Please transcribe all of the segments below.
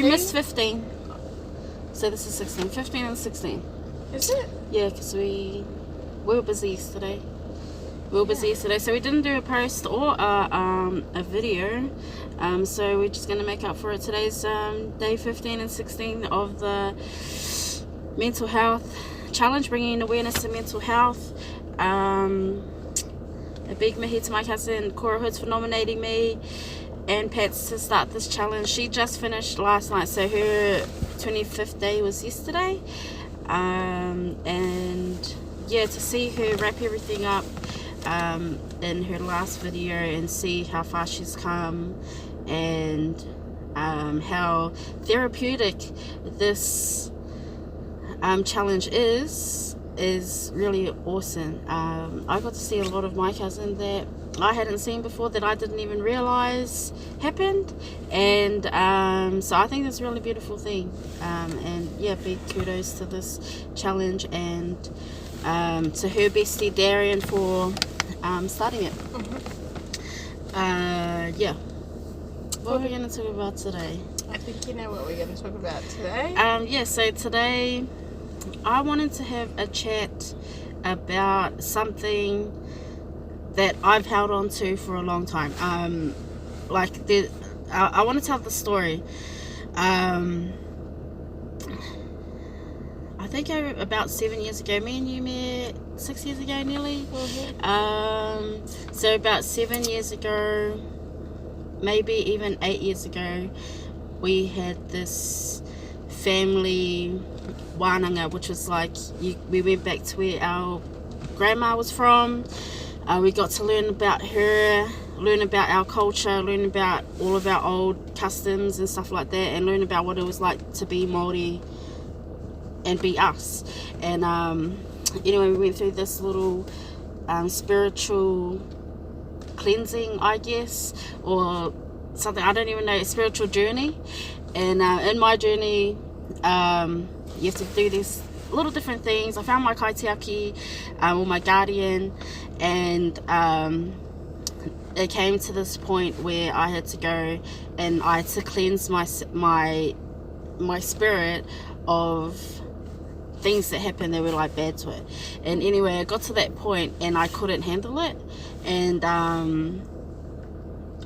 missed 15. So this is 16. 15 and 16. Is it? Yeah, because we were busy yesterday. So we didn't do a post or a video. So we're just going to make up for it. Today's day 15 and 16 of the mental health challenge, bringing awareness to mental health. A big mihi to my cousin Cora Hoods for nominating me and Pats to start this challenge. She just finished last night, so her 25th day was yesterday. And yeah, to see her wrap everything up in her last video and see how far she's come and how therapeutic this challenge is really awesome. I got to see a lot of my cousin that I hadn't seen before, that I didn't even realize happened, and so I think that's a really beautiful thing. And yeah, big kudos to this challenge, and to her bestie Darian for starting it. Yeah, what are we going to talk about today? I think you know what we're going to talk about today. Yeah, so today I wanted to have a chat about something that I've held on to for a long time. I want to tell the story. I think about 7 years ago, me and you met 6 years ago nearly. So about 7 years ago, maybe even 8 years ago, we had this family wānanga, which was like we went back to where our grandma was from. We got to learn about her, learn about our culture, learn about all of our old customs and stuff like that, and learn about what it was like to be Māori and be us. And anyway, we went through this little spiritual cleansing, I guess, or something, I don't even know, a spiritual journey. And in my journey, you have to do these little different things. I found my kaitiaki, or my guardian, and it came to this point where I had to go and I had to cleanse my spirit of things that happened that were like bad to it. And anyway, I got to that point and I couldn't handle it, and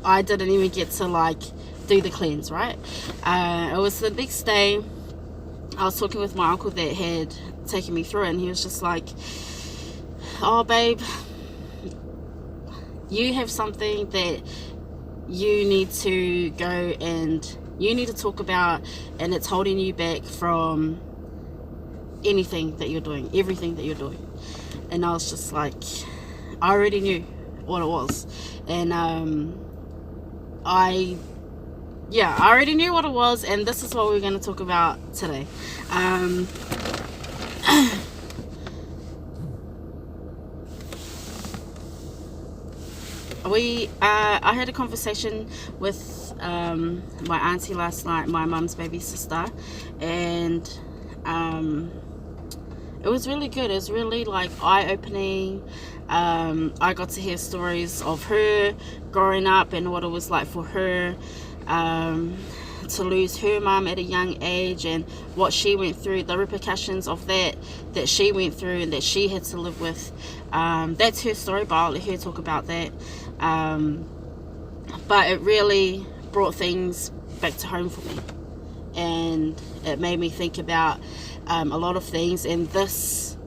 I didn't even get to like do the cleanse, right? It was the next day. I was talking with my uncle that had taken me through it, and he was just like, oh babe, you have something that you need to go and you need to talk about, and it's holding you back from anything that you're doing, everything that you're doing. And I was just like, I already knew what it was. And I already knew what it was, and this is what we're going to talk about today. I had a conversation with my auntie last night, my mum's baby sister, and it was really good. It was really like eye-opening. I got to hear stories of her growing up and what it was like for her to lose her mum at a young age, and what she went through, the repercussions of that she went through and that she had to live with. That's her story, but I'll let her talk about that. But it really brought things back to home for me, and it made me think about a lot of things, and this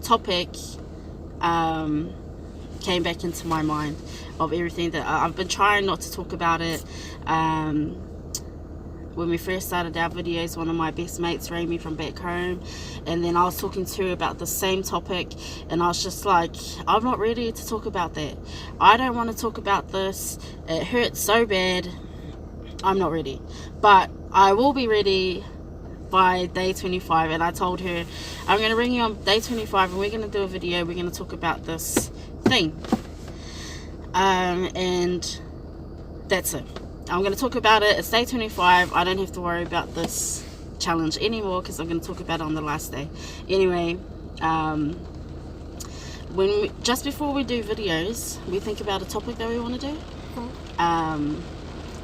topic came back into my mind of everything that I've been trying not to talk about it. When we first started our videos, one of my best mates rang me from back home, and then I was talking to her about the same topic, and I was just like, I'm not ready to talk about that. I don't want to talk about this. It hurts so bad. I'm not ready, but I will be ready by day 25. And I told her, I'm going to ring you on day 25 and we're going to do a video. We're going to talk about this thing, and that's it. I'm going to talk about it. It's day 25. I don't have to worry about this challenge anymore because I'm going to talk about it on the last day. Anyway, just before we do videos, we think about a topic that we want to do.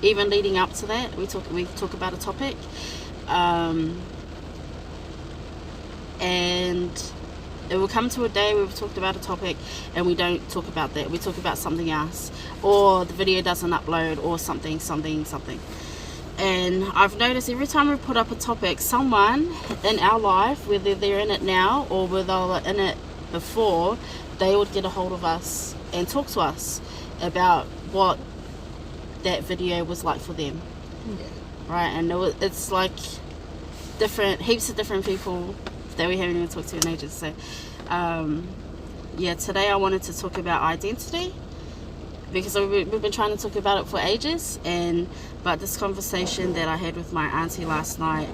even leading up to that, we talk about a topic, and it will come to a day where we've talked about a topic and we don't talk about that. We talk about something else, or the video doesn't upload, or something. And I've noticed every time we put up a topic, someone in our life, whether they're in it now or whether they were in it before, they would get a hold of us and talk to us about what that video was like for them. Yeah. Right? And it's like heaps of different people that we haven't even talked to in ages. So today I wanted to talk about identity, because we've been trying to talk about it for ages, but this conversation that I had with my auntie last night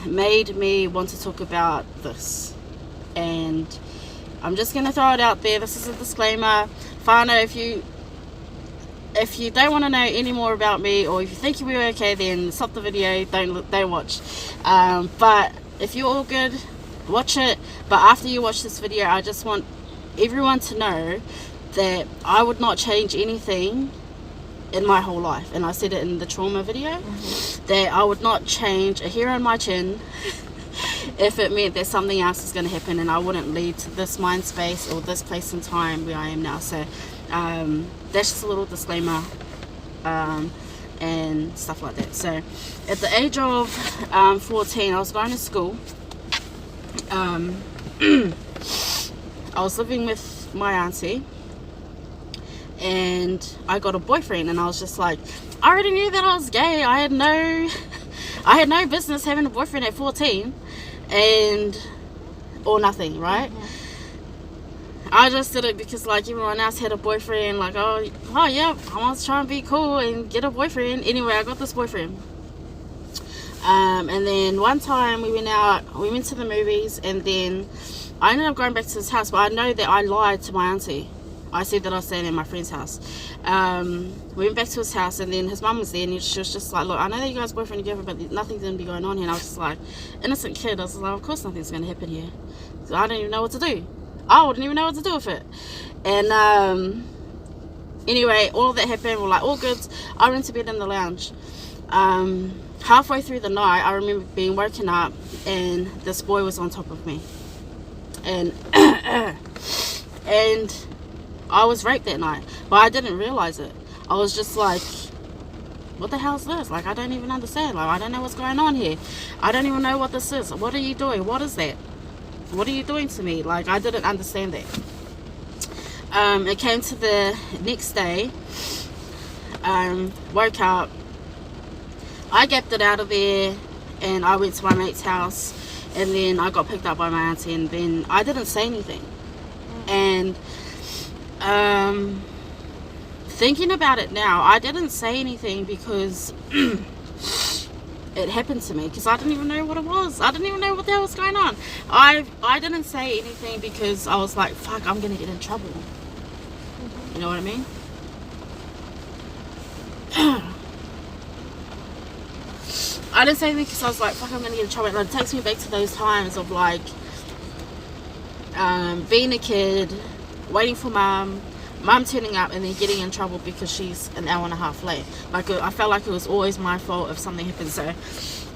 made me want to talk about this. And I'm just going to throw it out there. This is a disclaimer. Whānau, if you don't want to know any more about me, or if you think you're okay, then stop the video, don't watch. But if you're all good, watch it. But after you watch this video, I just want everyone to know that I would not change anything in my whole life. And I said it in the trauma video, that I would not change a hair on my chin if it meant that something else is going to happen, and I wouldn't lead to this mind space or this place and time where I am now. So that's just a little disclaimer and stuff like that. So at the age of 14, I was going to school. I was living with my auntie, and I got a boyfriend, and I was just like, I already knew that I was gay. I had no business having a boyfriend at 14 or nothing, right? I just did it because like everyone else had a boyfriend, like oh yeah, I want to try and be cool and get a boyfriend. Anyway, I got this boyfriend, and then one time we went to the movies, and then I ended up going back to his house, but I know that I lied to my auntie. I said that I was staying at my friend's house. We went back to his house, and then his mum was there, and she was just like, look, I know that you guys are boyfriend together, but nothing's going to be going on here. And I was just like, innocent kid, I was like, of course nothing's going to happen here. So I don't even know what to do. I wouldn't even know what to do with it. And anyway, all of that happened. We're like, all good. I went to bed in the lounge. Halfway through the night, I remember being woken up, and this boy was on top of me. And and I was raped that night, but I didn't realize it. I was just like, what the hell is this? Like, I don't even understand. Like, I don't know what's going on here. I don't even know what this is. What are you doing? What is that? What are you doing to me? Like, I didn't understand that. It came to the next day. Woke up. I gapped it out of there, and I went to my mate's house, and then I got picked up by my auntie, and then I didn't say anything. And thinking about it now, I didn't say anything because it happened to me, because I didn't even know what it was. I didn't even know what the hell was going on. I didn't say anything because I was like, fuck, I'm gonna get in trouble. You know what I mean? I didn't say anything because I was like, fuck, I'm gonna get in trouble. And it takes me back to those times of like being a kid, waiting for mum turning up, and then getting in trouble because she's an hour and a half late. Like, I felt like it was always my fault if something happened. So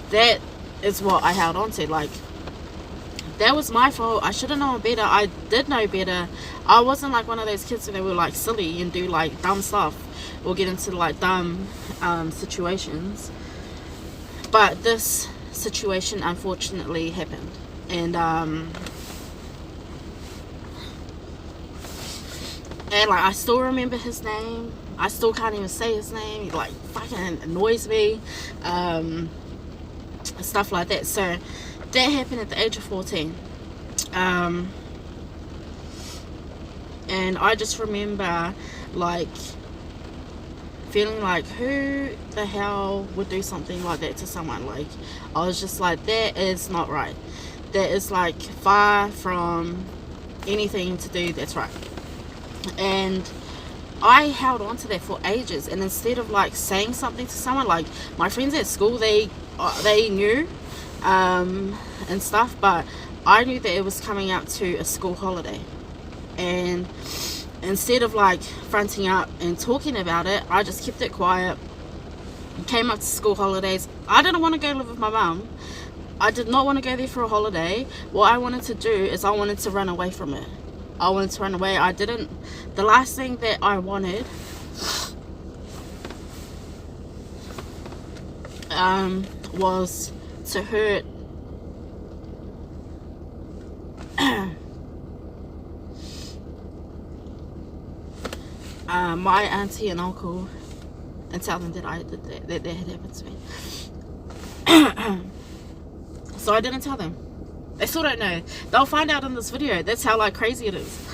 that is what I held on to. Like, that was my fault. I should have known better. I did know better. I wasn't like one of those kids that were like silly and do like dumb stuff or get into like dumb situations. But this situation unfortunately happened, and like, I still remember his name. I still can't even say his name. He like fucking annoys me. Stuff like that. So that happened at the age of 14. And I just remember like feeling like, who the hell would do something like that to someone? Like, I was just like, that is not right. That is like far from anything to do that's right. And I held on to that for ages, and instead of like saying something to someone, like my friends at school, they knew and stuff, but I knew that it was coming up to a school holiday, and instead of like fronting up and talking about it, I just kept it quiet. Came up to school holidays. I didn't want to go live with my mum. I did not want to go there for a holiday. What I wanted to do is I wanted to run away from it. I wanted to run away. The last thing that I wanted was to hurt my auntie and uncle and tell them that I did that had happened to me. So I didn't tell them. They still don't know. They'll find out in this video. That's how like crazy it is.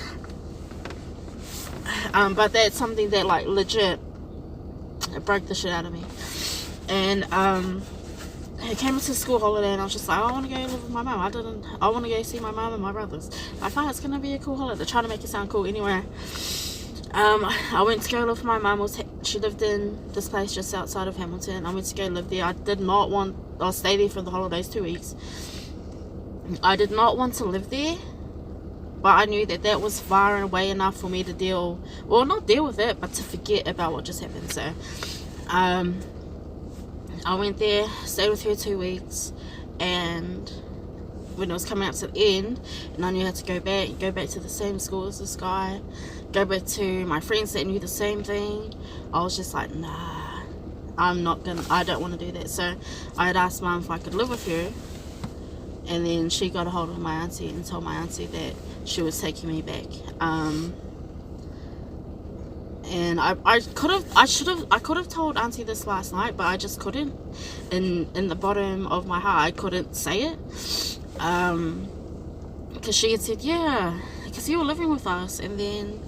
But that's something that like legit, it broke the shit out of me. And I came into school holiday and I was just like, I want to go live with my mum. I want to go see my mum and my brothers. I thought it's gonna be a cool holiday. Trying to make it sound cool anyway. I went to go live with my mum. She lived in this place just outside of Hamilton. I went to go live there. I'll stay there for the holidays, 2 weeks. I did not want to live there, but I knew that was far and away enough for me to not deal with it, but to forget about what just happened. So I went there, stayed with her 2 weeks, and when it was coming up to the end and I knew I had to go back to the same school as this guy, go back to my friends that knew the same thing, I was just like, nah, I don't want to do that. So I had asked Mum if I could live with her, and then she got a hold of my auntie and told my auntie that she was taking me back. And I could have told auntie this last night, but I just couldn't. In the bottom of my heart, I couldn't say it. Because she had said, yeah, because you were living with us, and then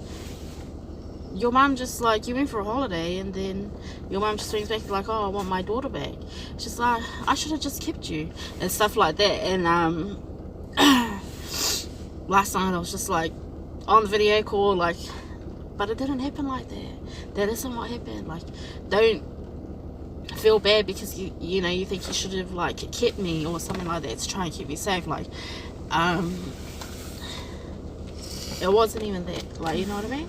your mum just like, you went for a holiday, and then your mum just rings back like, oh, I want my daughter back. She's like, I should have just kept you, and stuff like that. And last night I was just like on the video call, like, but it didn't happen like that. That isn't what happened. Like, don't feel bad because you know you think you should have like kept me or something like that to try and keep me safe. Like, it wasn't even that. Like, you know what I mean?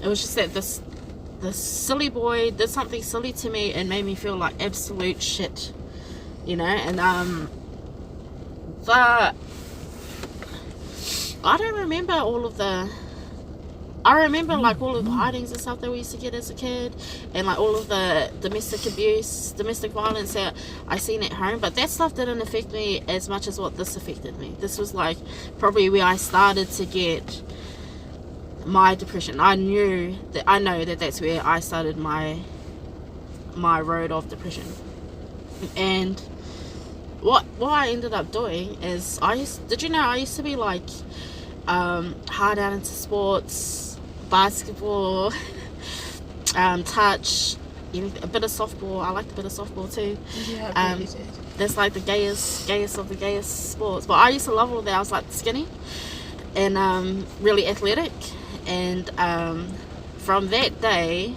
It was just that this silly boy did something silly to me and made me feel like absolute shit, you know. And I don't remember all of the. I remember like all of the hidings and stuff that we used to get as a kid, and like all of the domestic abuse, domestic violence that I seen at home, but that stuff didn't affect me as much as what this affected me. This was like probably where I started to get my depression. I know that that's where I started my road of depression. And what I ended up doing is I used to be like hard out into sports, basketball, touch, a bit of softball. I liked a bit of softball too. Yeah, you did. That's like the gayest of the gayest sports. But I used to love all that. I was like skinny and really athletic. And from that day,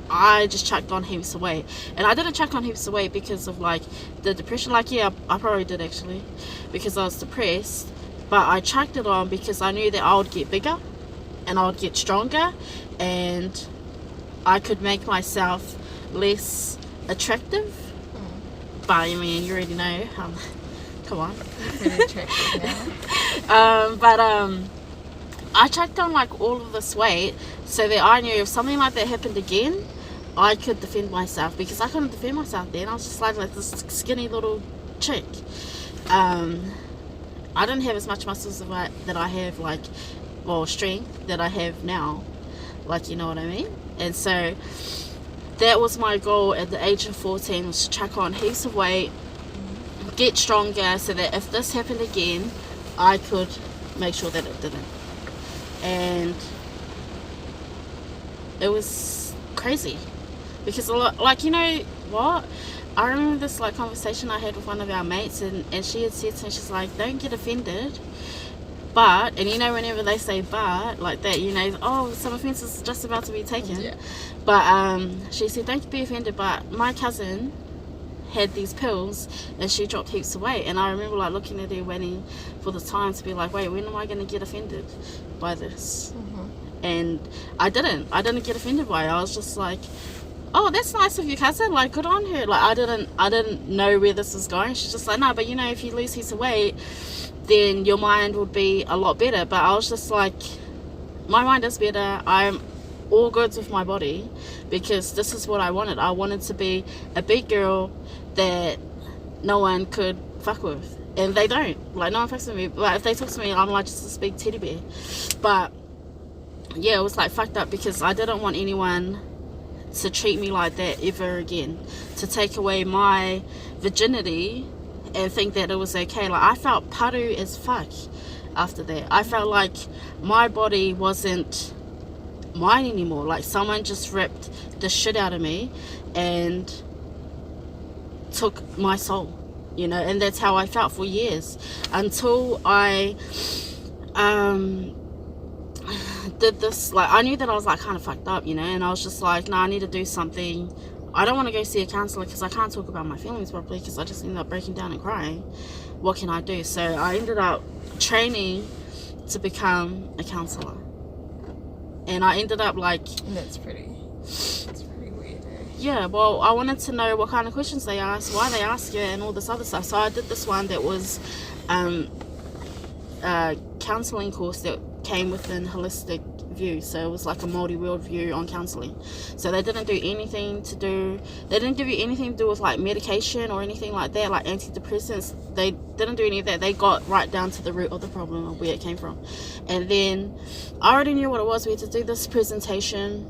I just chucked on heaps of weight. And I didn't chuck on heaps of weight because of like the depression. Like, yeah, I probably did actually, because I was depressed. But I chucked it on because I knew that I would get bigger and I would get stronger, and I could make myself less attractive. But I mean, you already know. Come on. Pretty attractive now. But I chucked on like all of this weight so that I knew if something like that happened again, I could defend myself, because I couldn't defend myself then. I was just like this skinny little chick. I didn't have as much muscles that I have, like, well, strength that I have now, like, you know what I mean? And so that was my goal at the age of 14, was to chuck on heaps of weight, get stronger, so that if this happened again, I could make sure that it didn't. And it was crazy, because a lot, like, you know what, I remember this like conversation I had with one of our mates, and she had said to me, she's like, don't get offended, but, and you know, whenever they say but like that, you know, oh, some offense is just about to be taken. Yeah. But she said, don't be offended, but my cousin had these pills and she dropped heaps of weight. And I remember like looking at her, waiting for the time to be like, wait, when am I going to get offended by this? And I didn't get offended by it. I was just like, oh, that's nice of you, cousin, like, good on her. Like, I didn't know where this was going. She's just like, no, but you know, if you lose heaps of weight, then your mind would be a lot better. But I was just like, my mind is better. I'm all good with my body, because this is what I wanted. I wanted to be a big girl that no one could fuck with, and they don't. Like, no one fucks with me. Like, if they talk to me, I'm like just this big teddy bear. But yeah, it was like fucked up, because I didn't want anyone to treat me like that ever again, to take away my virginity and think that it was okay. Like, I felt paru as fuck after that. I felt like my body wasn't mine anymore. Like, someone just ripped the shit out of me and took my soul, you know. And that's how I felt for years, until I did this. Like, I knew that I was like kind of fucked up, you know, and I was just like, no, I need to do something. I don't want to go see a counselor, because I can't talk about my feelings properly, because I just ended up breaking down and crying. What can I do? So I ended up training to become a counselor. And I ended up like... That's pretty weird. Yeah, well, I wanted to know what kind of questions they ask, why they ask it, and all this other stuff. So I did this one that was a counselling course that came within holistic view. So it was like a multi-world view on counselling. So they didn't give you anything to do with like medication or anything like that, like antidepressants. They didn't do any of that. They got right down to the root of the problem, of where it came from. And then I already knew what it was. We had to do this presentation,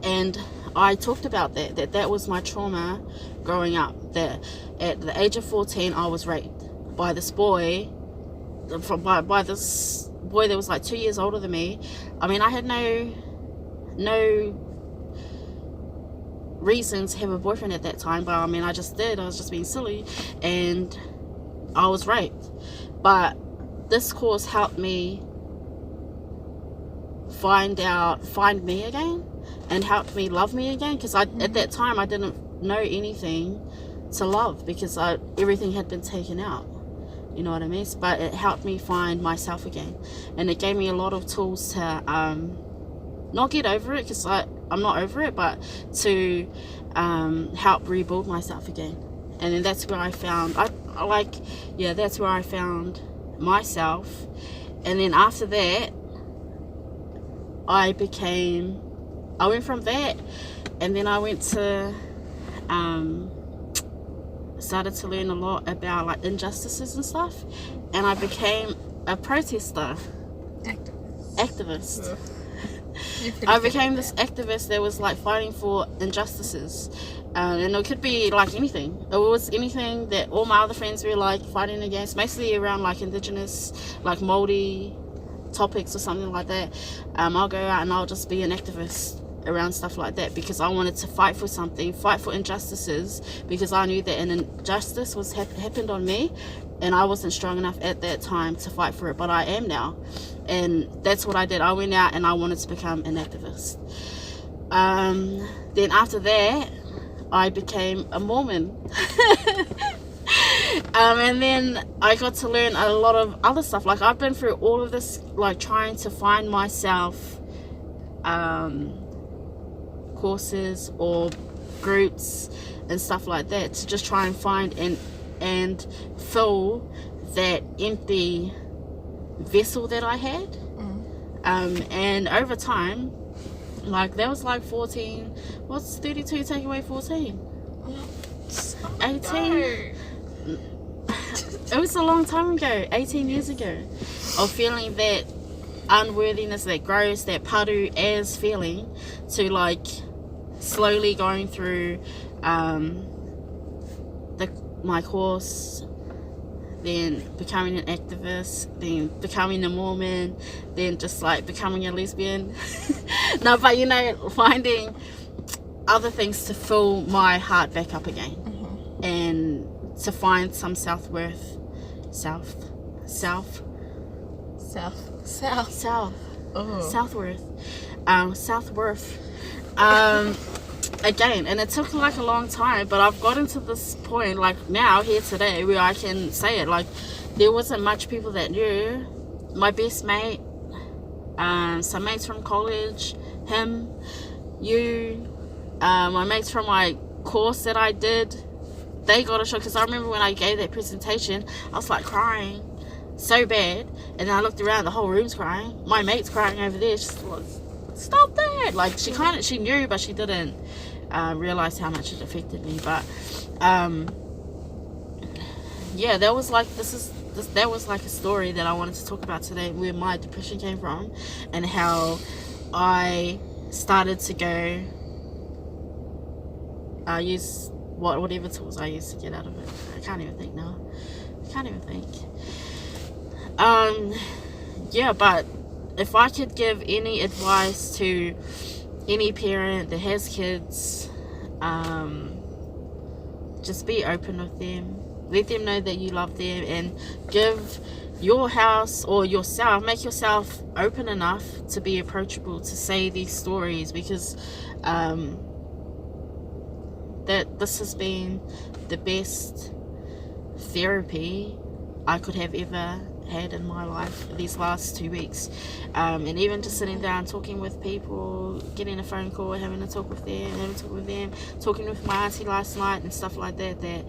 and I talked about that was my trauma growing up. That at the age of 14 I was raped by this boy, by this boy that was like 2 years older than me. I mean, I had no reason to have a boyfriend at that time, but I mean, I just did. I was just being silly, and I was raped. But this course helped me find me again, and helped me love me again, because at that time I didn't know anything to love, because everything had been taken out, you know what I mean? But it helped me find myself again, and it gave me a lot of tools to not get over it, because I'm not over it, but to help rebuild myself again. And then that's where I found that's where I found myself. And then after that, I went from that, and then I went to started to learn a lot about like injustices and stuff, and I became a protester. Activist. I became this activist that was like fighting for injustices, and it could be like anything. It was anything that all my other friends were like fighting against, mostly around like indigenous, like Māori topics or something like that. I'll go out and I'll just be an activist around stuff like that, because I wanted to fight for something, fight for injustices, because I knew that an injustice was happened on me, and I wasn't strong enough at that time to fight for it, but I am now. And that's what I did. I went out and I wanted to become an activist. Then after that, I became a Mormon. And then I got to learn a lot of other stuff. Like, I've been through all of this, like trying to find myself, courses or groups and stuff like that, to just try and find and fill that empty vessel that I had. And over time, like, that was like 14. What's 32 take away 14? 18. It was a long time ago, 18 years ago, of feeling that unworthiness that grows, that paru as feeling, to like slowly going through my course, then becoming an activist, then becoming a Mormon, then just like becoming a lesbian. No, but you know, finding other things to fill my heart back up again, and to find some self-worth. Self-worth. Again, and it took like a long time, but I've gotten to this point, like now, here today, where I can say it. Like, there wasn't much people that knew. My best mate some mates from college, him, you, my mates from my course that I did, they got a shock. Because I remember when I gave that presentation, I was like crying so bad, and then I looked around, the whole room's crying, my mate's crying over there. She's like, stop that. Like, she knew, but she didn't realize how much it affected me. But yeah, that was like that was like a story that I wanted to talk about today, where my depression came from and how I started to go use whatever tools I used to get out of it. I can't even think now. Yeah, but if I could give any advice to any parent that has kids, just be open with them. Let them know that you love them, and give your house or yourself, make yourself open enough to be approachable to say these stories, because that this has been the best therapy I could have ever had in my life these last 2 weeks. And even just sitting down, talking with people, getting a phone call, having a talk with them, talking with my auntie last night and stuff like that,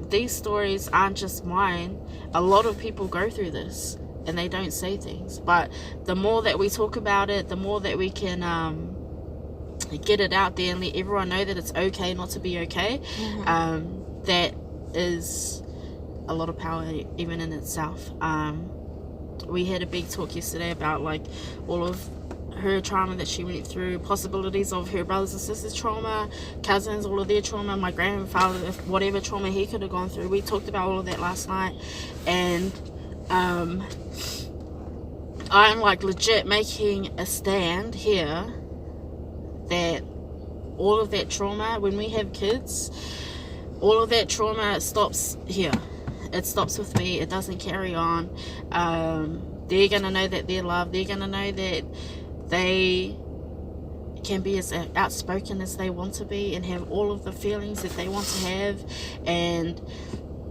these stories aren't just mine. A lot of people go through this and they don't say things, but the more that we talk about it, the more that we can get it out there and let everyone know that it's okay not to be okay. That is a lot of power even in itself. We had a big talk yesterday about like all of her trauma that she went through, possibilities of her brothers and sisters' trauma, cousins, all of their trauma, my grandfather, whatever trauma he could have gone through. We talked about all of that last night, and I'm like legit making a stand here that all of that trauma, when we have kids, all of that trauma stops here. It stops with me. It doesn't carry on. They're gonna know that they're loved. They're gonna know that they can be as outspoken as they want to be and have all of the feelings that they want to have, and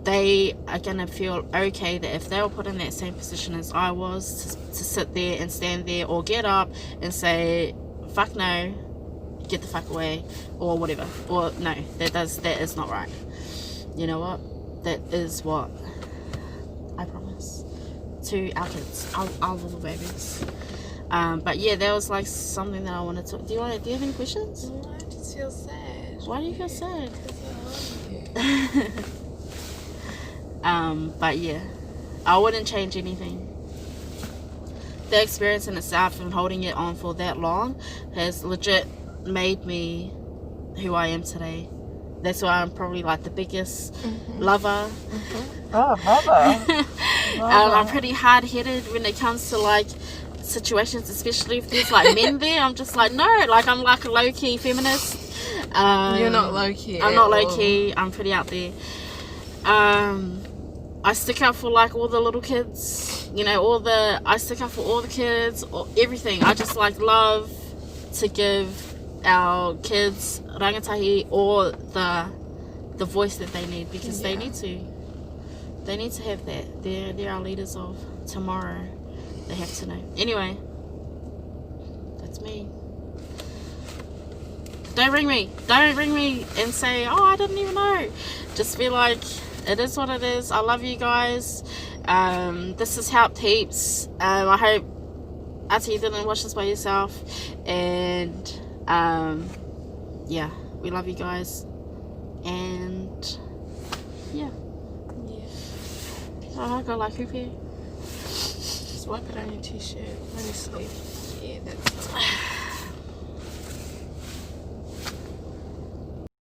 they are gonna feel okay that if they were put in that same position as I was, to sit there and stand there or get up and say, fuck no, get the fuck away, or whatever, or no, that is not right. You know what? That is what I promise to our kids, our little babies. But yeah, that was like something that I wanted to. Do you have any questions? No, I just feel sad. Why do you feel sad? Because I love you. But yeah, I wouldn't change anything. The experience in itself and holding it on for that long has legit made me who I am today. That's why I'm probably like the biggest lover. Oh, mother. I'm pretty hard-headed when it comes to like situations, especially if there's like men there. I'm just like, no, like I'm like a low-key feminist. You're not low-key. I'm not low-key. I'm pretty out there. I stick up for like all the little kids, you know, I stick up for all the kids, or everything. I just like love to give our kids rangatahi or the voice that they need, because they need to have that. They're our leaders of tomorrow. They have to know. Anyway, that's me. Don't ring me and say, oh, I didn't even know. Just be like, it is what it is. I love you guys. This has helped heaps. I hope Ati, you didn't watch this by yourself. And yeah, we love you guys. And yeah. I got like hoop here. Just wipe it on your t-shirt when you sleep. Yeah, that's